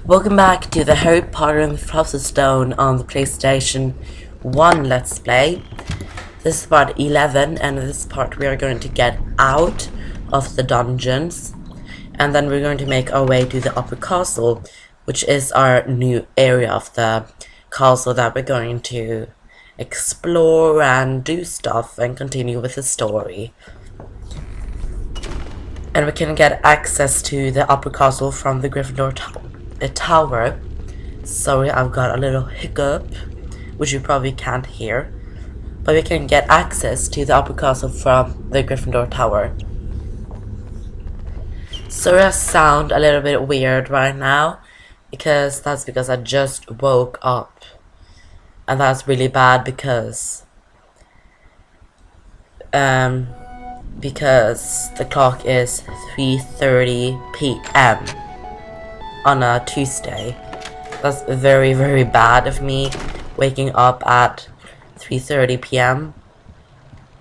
Welcome back to the Harry Potter and the Philosopher's Stone on the PlayStation 1 Let's Play. This is part 11, and in this part we are going to get out of the dungeons, and then we're going to make our way to the upper castle, which is our new area of the castle that we're going to explore and do stuff and continue with the story. And we can get access to the upper castle from the Gryffindor tower. Sorry, I've got a little hiccup, which you probably can't hear. But we can get access to the upper castle from the Gryffindor tower. Sorry I sound a little bit weird right now, because I just woke up. And that's really bad because the clock is 3:30 p.m. on a Tuesday. That's very, very bad of me, waking up at 3:30 p.m.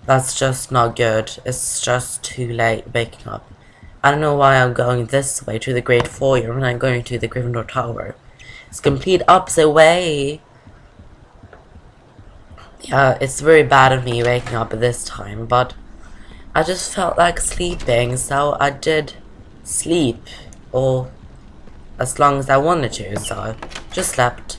That's just not good. It's just too late waking up. I don't know why I'm going this way to the Great Foyer when I'm going to the Gryffindor Tower. It's complete opposite way. Yeah, it's very bad of me waking up at this time, but I just felt like sleeping, so I did sleep, or as long as I wanted to, so I just slept.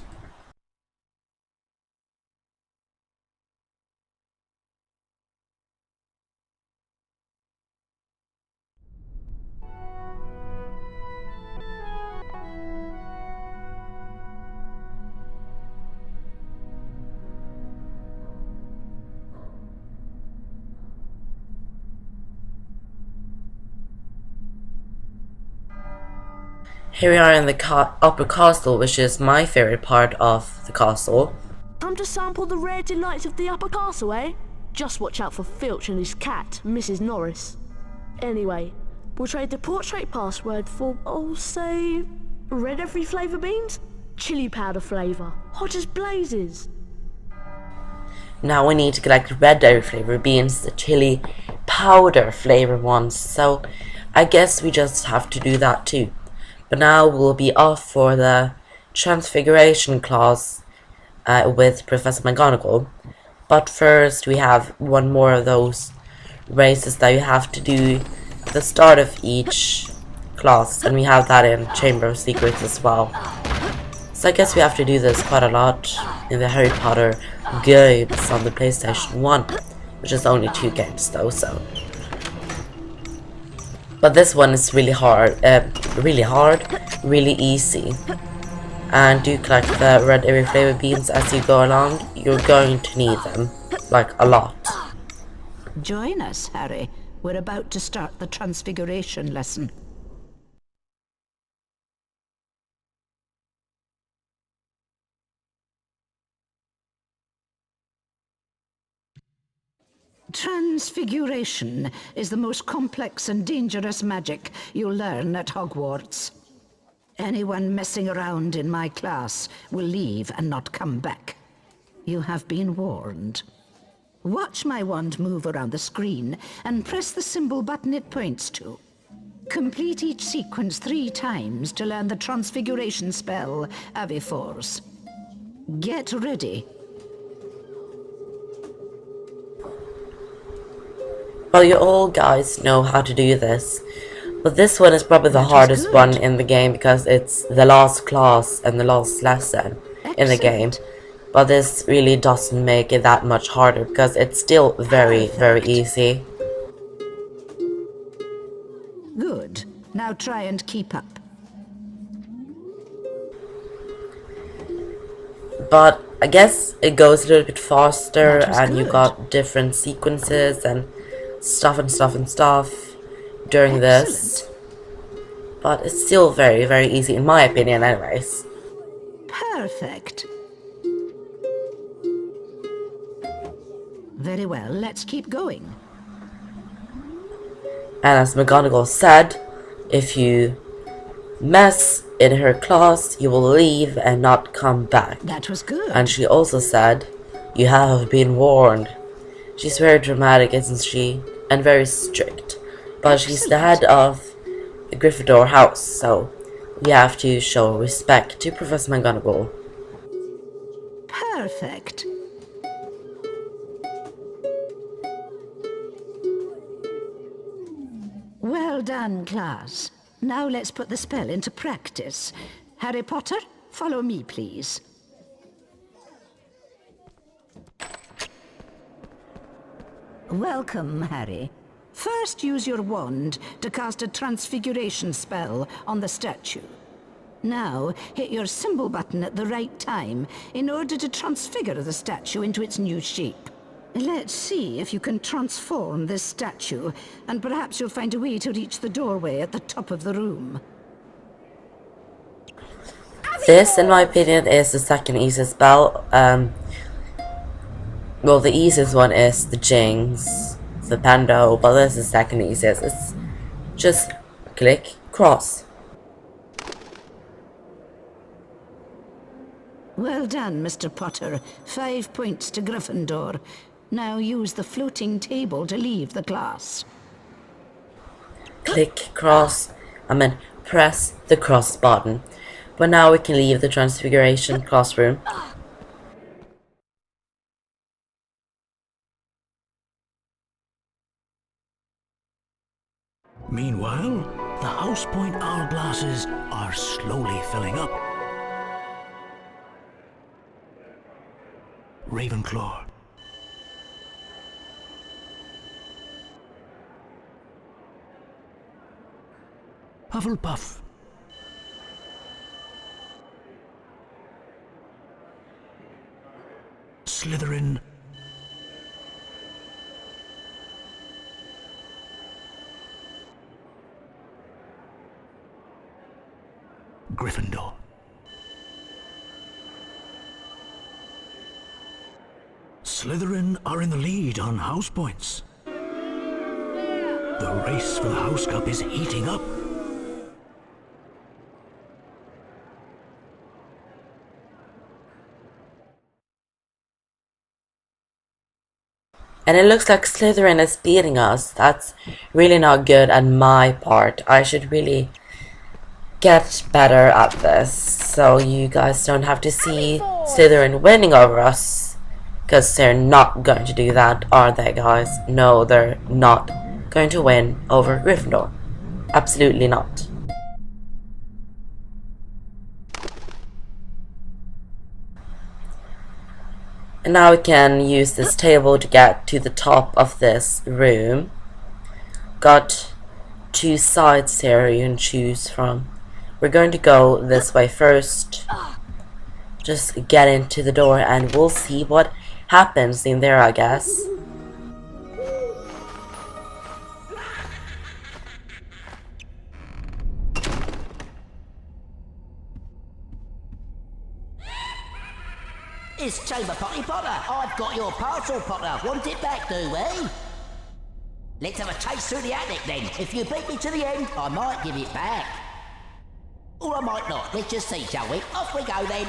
Here we are in the upper castle, which is my favorite part of the castle. Time to sample the rare delights of the upper castle, eh? Just watch out for Filch and his cat, Mrs. Norris. Anyway, we'll trade the portrait password for, say, red every flavour beans? Chili powder flavour, hot as blazes. Now we need to collect red every flavour beans, the chili powder flavour ones, so I guess we just have to do that too. But now we'll be off for the Transfiguration class with Professor McGonagall. But first we have one more of those races that you have to do at the start of each class, and we have that in Chamber of Secrets as well. So I guess we have to do this quite a lot in the Harry Potter games on the PlayStation 1, which is only 2 games though, so. But this one is really hard, really easy. And do collect the red every flavor beans as you go along. You're going to need them, like a lot. Join us, Harry. We're about to start the Transfiguration Lesson. Transfiguration is the most complex and dangerous magic you'll learn at Hogwarts. Anyone messing around in my class will leave and not come back. You have been warned. Watch my wand move around the screen and press the symbol button it points to. Complete each sequence 3 times to learn the Transfiguration spell, Aviforce. Get ready. Well, you all guys know how to do this, but this one is probably the hardest one in the game because it's the last class and the last lesson in the game. But this really doesn't make it that much harder because it's still very, very easy. Good. Now try and keep up. But I guess it goes a little bit faster, and you got different sequences and stuff during this. But it's still very, very easy in my opinion anyways. Perfect. Very well, let's keep going. And as McGonagall said, if you mess in her class, you will leave and not come back. That was good. And she also said, you have been warned. She's very dramatic, isn't she? And very strict. But she's the head of the Gryffindor house, so we have to show respect to Professor McGonagall. Perfect. Well done, class. Now let's put the spell into practice. Harry Potter, follow me, please. Welcome, Harry. First, use your wand to cast a transfiguration spell on the statue. Now, hit your symbol button at the right time in order to transfigure the statue into its new shape. Let's see if you can transform this statue, and perhaps you'll find a way to reach the doorway at the top of the room. This, in my opinion, is the second easiest spell. Well, the easiest one is the Jinx, the Pando, but this is the second easiest. It's just click cross. Well done, Mr. Potter. 5 points to Gryffindor. Now use the floating table to leave the class. Click cross. Press the cross button. But now we can leave the Transfiguration classroom. Meanwhile, the House Point hourglasses are slowly filling up. Ravenclaw. Hufflepuff. Slytherin. Gryffindor. Slytherin are in the lead on house points. The race for the House Cup is heating up. And it looks like Slytherin is beating us. That's really not good on my part. I should really get better at this, so you guys don't have to see Slytherin winning over us. Because they're not going to do that, are they, guys? No, they're not going to win over Gryffindor. Absolutely not. And now we can use this table to get to the top of this room. Got 2 sides here you can choose from. We're going to go this way first. Just get into the door and we'll see what happens in there, I guess. It's Chamber Potty Potter. I've got your parcel, Potter. Want it back, do we? Let's have a chase through the attic then. If you beat me to the end, I might give it back. Or I might not. Let's just see, shall we? Off we go then.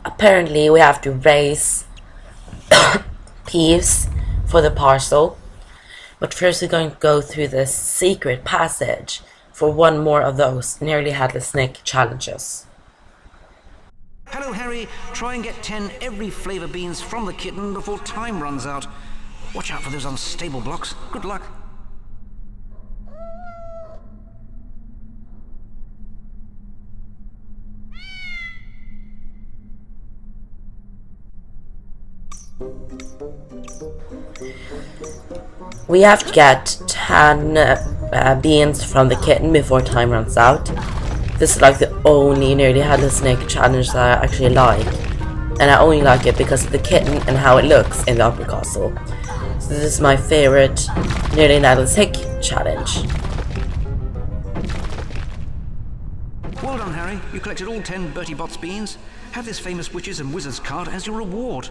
Apparently we have to raise Peeves for the parcel. But first we're going to go through this secret passage for one more of those nearly headless snake challenges. Hello, Harry. Try and get 10 every flavour beans from the kitten before time runs out. Watch out for those unstable blocks. Good luck. We have to get 10 beans from the kitten before time runs out. This is like the only nearly headless snake challenge that I actually like. And I only like it because of the kitten and how it looks in the upper castle. So this is my favorite nearly headless snake challenge. Well done, Harry. You collected all 10 Bertie Bott's beans. Have this famous witches and wizards card as your reward.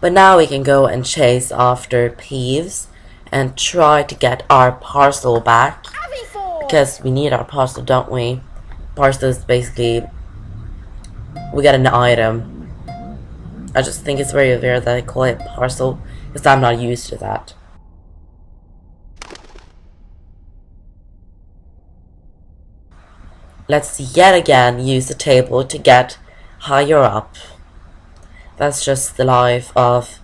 But now we can go and chase after Peeves and try to get our parcel back. Because we need our parcel, don't we? Parcel is basically, we get an item. I just think it's very weird that I call it parcel, because I'm not used to that. Let's yet again use the table to get higher up. That's just the life of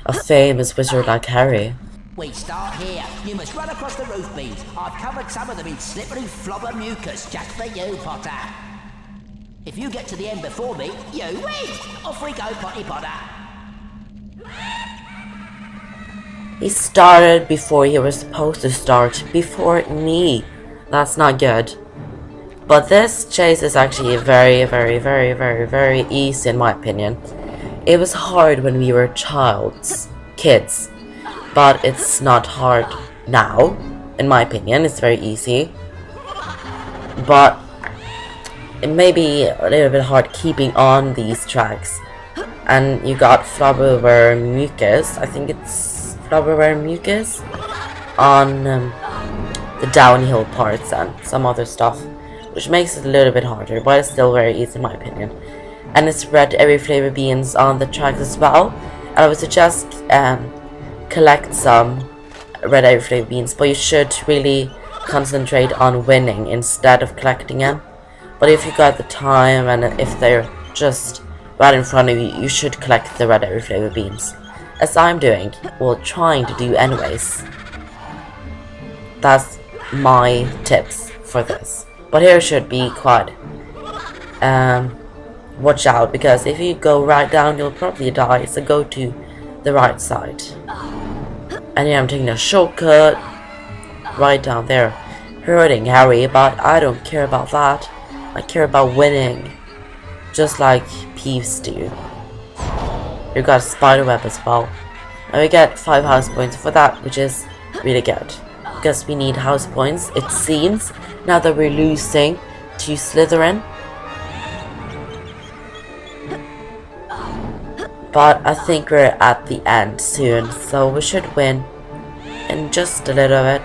a famous wizard like Harry. We start here. You must run across the roof beams. I've covered some of them in slippery flobber mucus just for you, Potter. If you get to the end before me, you win! Off we go, Potty Potter. He started before he was supposed to start, before me. That's not good. But this chase is actually very, very, very, very, very easy in my opinion. It was hard when we were kids. But it's not hard now, in my opinion. It's very easy. But it may be a little bit hard keeping on these tracks. And you got Flubberware Mucus, I think it's Flubberware Mucus, on the downhill parts and some other stuff, which makes it a little bit harder, but it's still very easy in my opinion. And it's red every flavor beans on the tracks as well. And I would suggest collect some red every flavor beans, but you should really concentrate on winning instead of collecting them. But if you got the time and if they're just right in front of you, you should collect the red every flavor beans, as I'm doing, well, trying to do anyways. That's my tips for this. But here should be quite watch out, because if you go right down you'll probably die, so go to the right side. And yeah, I'm taking a shortcut right down there, hurting Harry, but I don't care about that. I care about winning, just like Peeves do. You got a spider web as well, and we get 5 house points for that, which is really good, because we need house points, it seems, now that we're losing to Slytherin. But I think we're at the end soon, so we should win in just a little bit.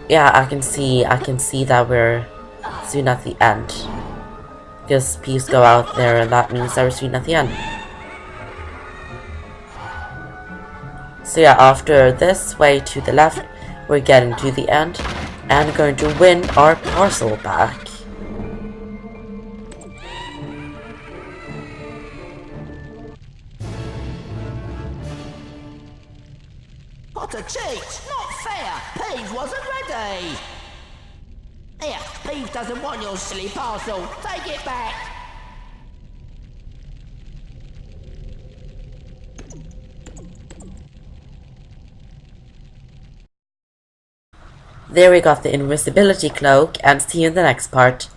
Yeah, I can see that we're soon at the end, because Peeves go out there, and that means that we're soon at the end. So yeah, after this way to the left, we're getting to the end and going to win our parcel back. Potter cheats! Not fair! Peeves wasn't ready! Here, Peeves doesn't want your silly parcel. Take it back! There we got the invisibility cloak, and see you in the next part.